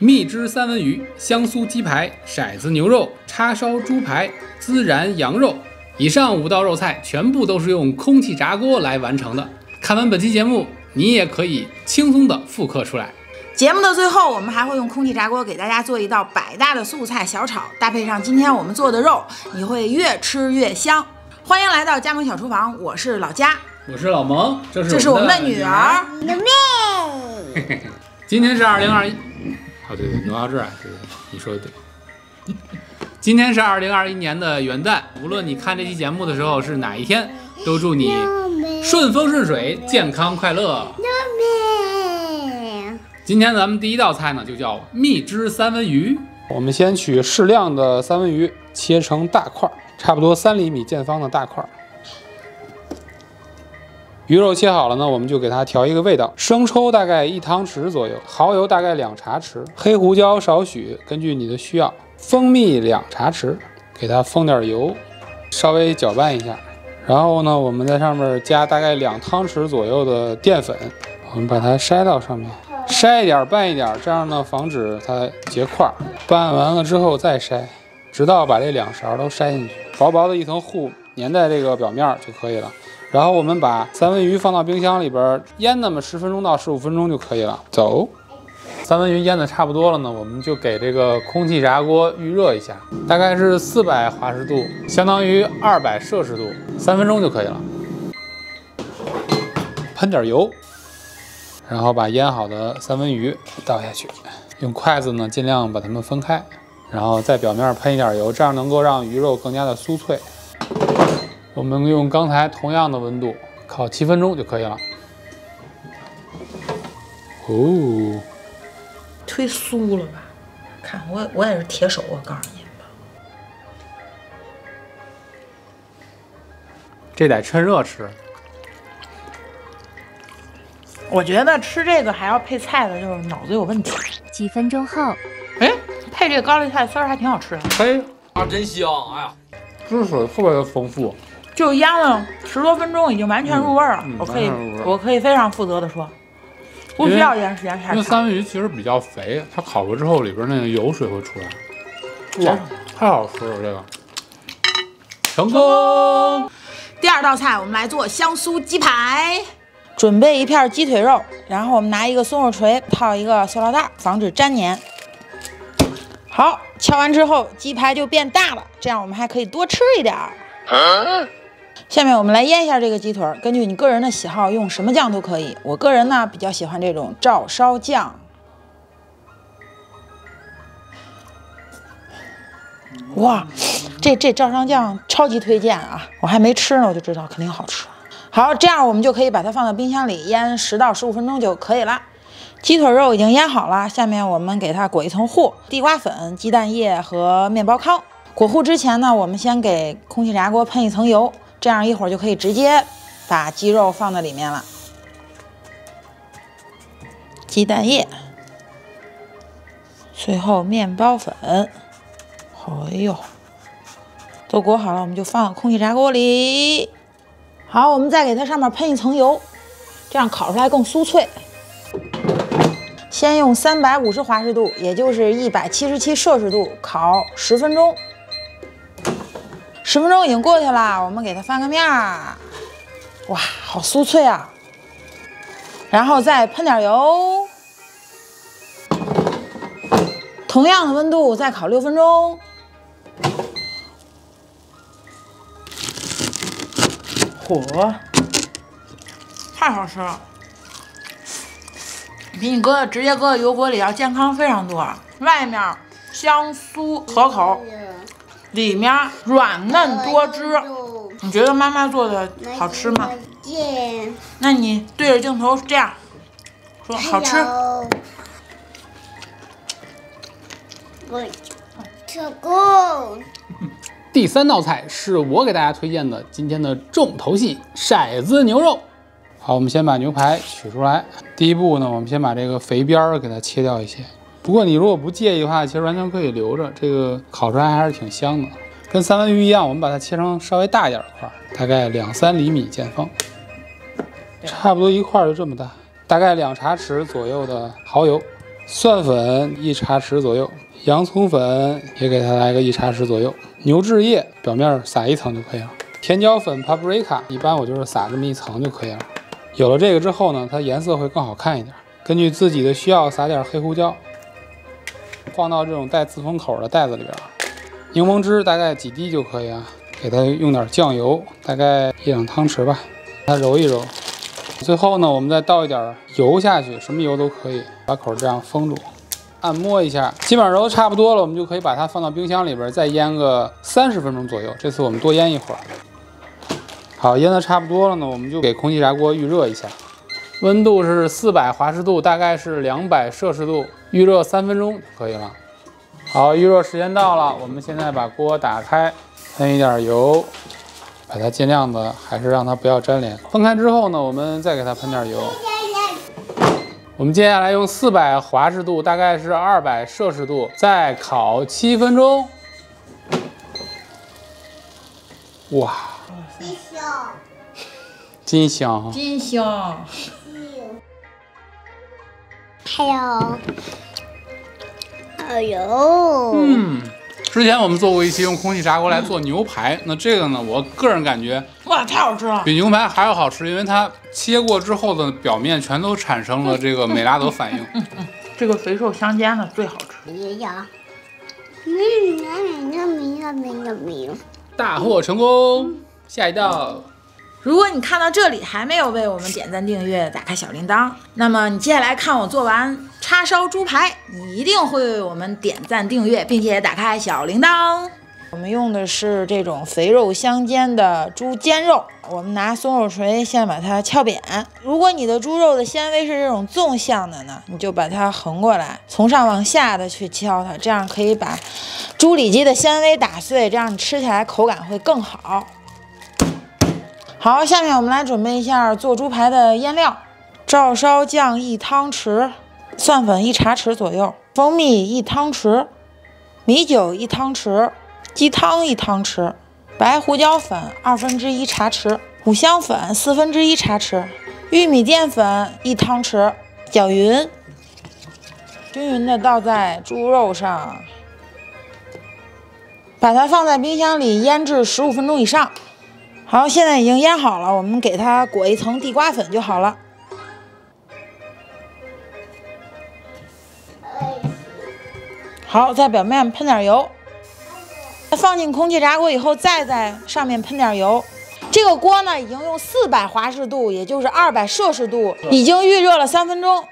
蜜汁三文鱼、香酥鸡排、骰子牛肉、叉烧猪排、孜然羊肉。以上5道肉菜全部都是用空气炸锅来完成的。看完本期节目，你也可以轻松的复刻出来。节目的最后，我们还会用空气炸锅给大家做一道百搭的素菜小炒，搭配上今天我们做的肉，你会越吃越香。欢迎来到加盟小厨房，我是老佳，我是老萌，这是我们的女儿。今天是2021，对，牛小志啊，你说的对。今天是2021年的元旦，无论你看这期节目的时候是哪一天，都祝你顺风顺水、健康快乐。今天咱们第一道菜呢，就叫蜜汁三文鱼。我们先取适量的三文鱼，切成大块，差不多3厘米见方的大块。鱼肉切好了呢，我们就给它调一个味道，生抽大概1汤匙左右，蚝油大概2茶匙，黑胡椒少许，根据你的需要，蜂蜜2茶匙，给它封点油，稍微搅拌一下。然后呢，我们在上面加大概2汤匙左右的淀粉，我们把它筛到上面。筛一点拌一点，这样呢防止它结块。拌完了之后再筛，直到把这2勺都筛进去，薄薄的一层糊粘在这个表面就可以了。然后我们把三文鱼放到冰箱里边腌那么10分钟到15分钟就可以了。走，三文鱼腌的差不多了呢，我们就给这个空气炸锅预热一下，大概是400华氏度，相当于200摄氏度，3分钟就可以了。喷点油。然后把腌好的三文鱼倒下去，用筷子呢尽量把它们分开，然后在表面喷一点油，这样能够让鱼肉更加的酥脆。我们用刚才同样的温度烤7分钟就可以了。哦，忒酥了吧？看我也是铁手，我告诉你吧。这得趁热吃。我觉得吃这个还要配菜的，就是脑子有问题。几分钟后，配这个高丽菜丝儿还挺好吃的。嘿，真香！哎呀，汁水特别的丰富，就腌了10多分钟，已经完全入味了。我可以非常负责的说，不需要腌时间太长。因为三文鱼其实比较肥，它烤过之后里边那个油水会出来。哇，太好吃了这个！成功。第2道菜，我们来做香酥鸡排。准备1片鸡腿肉，然后我们拿一个松肉锤套一个塑料袋，防止粘黏。好，敲完之后鸡排就变大了，这样我们还可以多吃一点。下面我们来腌一下这个鸡腿，根据你个人的喜好用什么酱都可以。我个人呢比较喜欢这种照烧酱。哇，这照烧酱超级推荐啊！我还没吃呢，我就知道肯定好吃。好，这样我们就可以把它放到冰箱里腌10到15分钟就可以了。鸡腿肉已经腌好了，下面我们给它裹一层糊，地瓜粉、鸡蛋液和面包糠。裹糊之前呢，我们先给空气炸锅喷一层油，这样一会儿就可以直接把鸡肉放在里面了。鸡蛋液，最后面包粉。哎呦，都裹好了，我们就放到空气炸锅里。好，我们再给它上面喷一层油，这样烤出来更酥脆。先用350华氏度，也就是177摄氏度烤10分钟。10分钟已经过去了，我们给它翻个面儿。哇，好酥脆啊！然后再喷点油，同样的温度再烤6分钟。火，太好吃了，比你直接搁在油锅里要健康非常多。外面香酥可口，里面软嫩多汁。你觉得妈妈做的好吃吗？那你对着镜头这样说，好吃。成功。第3道菜是我给大家推荐的今天的重头戏——骰子牛肉。好，我们先把牛排取出来。第一步呢，我们先把这个肥边儿给它切掉一些。不过你如果不介意的话，其实完全可以留着，这个烤出来还是挺香的。跟三文鱼一样，我们把它切成稍微大一点的块，大概2-3厘米见方，差不多一块就这么大。大概2茶匙左右的蚝油，蒜粉1茶匙左右，洋葱粉也给它来个1茶匙左右，牛至液表面撒1层就可以了。甜椒粉 paprika 一般我就是撒这么1层就可以了。有了这个之后呢，它颜色会更好看一点。根据自己的需要撒点黑胡椒，放到这种带自封口的袋子里边。柠檬汁大概几滴就可以啊。给它用点酱油，大概1、2汤匙吧，它揉一揉。最后呢，我们再倒一点油下去，什么油都可以，把口这样封住，按摩一下，基本上揉的差不多了，我们就可以把它放到冰箱里边，再腌个30分钟左右。这次我们多腌一会儿。好，腌的差不多了呢，我们就给空气炸锅预热一下，温度是400华氏度，大概是200摄氏度，预热3分钟就可以了。好，预热时间到了，我们现在把锅打开。喷一点油，把它尽量的还是让它不要粘连。分开之后呢，我们再给它喷点油。我们接下来用400华氏度，大概是200摄氏度，再烤7分钟。哇，真香！真香！还有，之前我们做过一期用空气炸锅来做牛排，那这个呢，我个人感觉哇，太好吃了，比牛排还要好吃，因为它切过之后的表面全都产生了这个美拉德反应。这个肥瘦相间的最好吃。也有，大获成功，下一道。如果你看到这里还没有为我们点赞订阅、打开小铃铛，那么你接下来看我做完叉烧猪排，你一定会为我们点赞订阅，并且打开小铃铛。我们用的是这种肥肉相间的猪肩肉，我们拿松肉锤先把它敲扁。如果你的猪肉的纤维是这种纵向的呢，你就把它横过来，从上往下的去敲它，这样可以把猪里脊的纤维打碎，这样你吃起来口感会更好。好，下面我们来准备一下做猪排的腌料：照烧酱1汤匙，蒜粉1茶匙左右，蜂蜜1汤匙，米酒1汤匙，鸡汤1汤匙，白胡椒粉1/2茶匙，五香粉1/4茶匙，玉米淀粉1汤匙，搅匀，均匀的倒在猪肉上，把它放在冰箱里腌制15分钟以上。好，现在已经腌好了，我们给它裹一层地瓜粉就好了。好，在表面喷点油，放进空气炸锅以后，再在上面喷点油。这个锅呢，已经用400华氏度，也就是200摄氏度，已经预热了3分钟。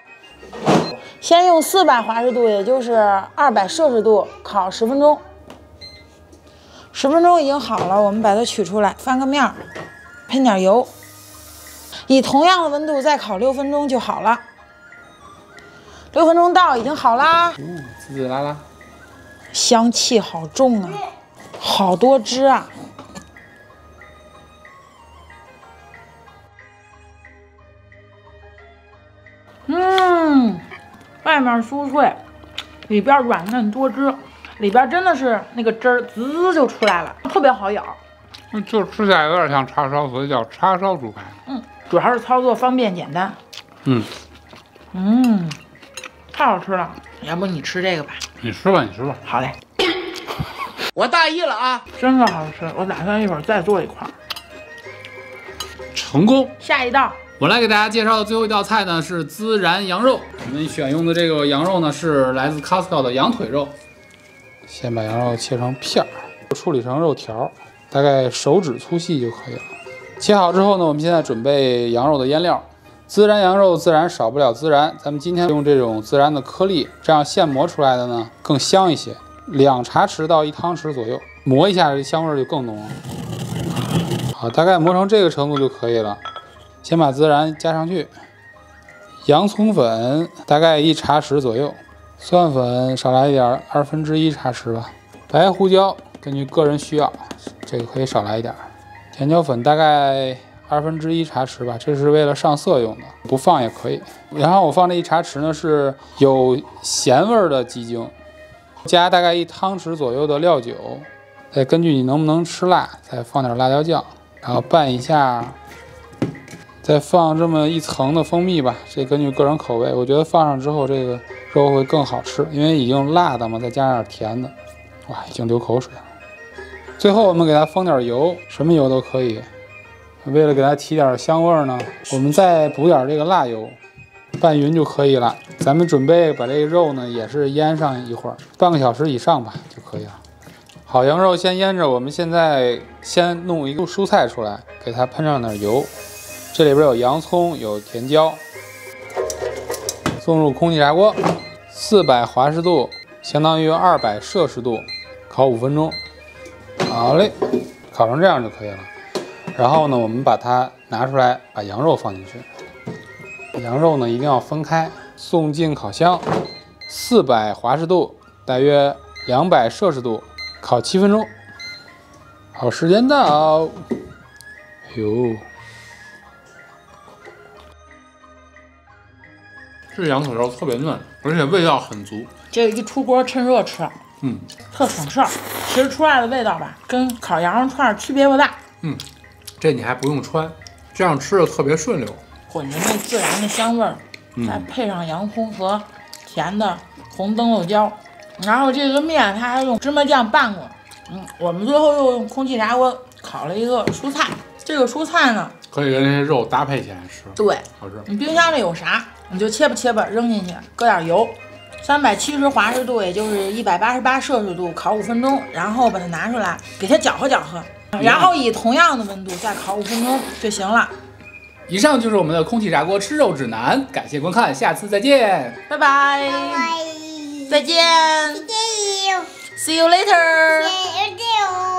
先用400华氏度，也就是200摄氏度烤10分钟。10分钟已经好了，我们把它取出来，翻个面儿，喷点油，以同样的温度再烤6分钟就好了。6分钟到，已经好啦。滋滋啦啦，香气好重啊，好多汁啊。外面酥脆，里边软嫩多汁。里边真的是那个汁儿滋就出来了，特别好咬。就吃起来有点像叉烧，所以叫叉烧猪排。主要是操作方便简单。太好吃了。要不你吃这个吧？你吃吧，你吃吧。好嘞。我大意了啊！真的好吃，我打算一会儿再做一块。成功。下一道，我来给大家介绍的最后一道菜呢是孜然羊肉。我们选用的这个羊肉呢是来自 Costco 的羊腿肉。先把羊肉切成片儿，处理成肉条，大概手指粗细就可以了。切好之后呢，我们现在准备羊肉的腌料。孜然羊肉自然少不了孜然，咱们今天用这种孜然的颗粒，这样现磨出来的呢更香一些。2茶匙到1汤匙左右，磨一下这香味就更浓了。好，大概磨成这个程度就可以了。先把孜然加上去，洋葱粉大概1茶匙左右。蒜粉少来一点，1/2茶匙吧。白胡椒根据个人需要，这个可以少来一点。甜椒粉大概1/2茶匙吧，这是为了上色用的，不放也可以。然后我放这1茶匙呢是有咸味的鸡精，加大概1汤匙左右的料酒，再根据你能不能吃辣，再放点辣椒酱，然后拌一下。再放这么1层的蜂蜜吧，这根据个人口味，我觉得放上之后这个肉会更好吃，因为已经辣的嘛，再加点甜的，哇，已经流口水了。最后我们给它封点油，什么油都可以。为了给它提点香味呢，我们再补点这个辣油，拌匀就可以了。咱们准备把这个肉呢也是腌上一会儿，半个小时以上吧就可以了。好，羊肉先腌着，我们现在先弄一个蔬菜出来，给它喷上点油。这里边有洋葱，有甜椒，送入空气炸锅，400华氏度，相当于200摄氏度，烤5分钟。好嘞，烤成这样就可以了。然后呢，我们把它拿出来，把羊肉放进去。羊肉呢一定要分开，送进烤箱，400华氏度，大约200摄氏度，烤7分钟。好，时间到。哟，这羊腿肉特别嫩，而且味道很足。这个一出锅趁热吃，特省事儿。其实出来的味道吧，跟烤羊肉串区别不大。这你还不用穿，这样吃着特别顺溜，混着那自然的香味儿，再配上洋葱和甜的红灯笼椒，然后这个面它还用芝麻酱拌过。我们最后又用空气炸锅烤了一个蔬菜，这个蔬菜呢可以跟这些肉搭配起来吃，对，好吃。你冰箱里有啥你就切吧扔进去，搁点油，370华氏度，也就是188摄氏度，烤5分钟，然后把它拿出来，给它搅和搅和，然后以同样的温度再烤5分钟就行了。以上就是我们的空气炸锅吃肉指南，感谢观看，下次再见，拜拜，再见加油！，See you later。加油！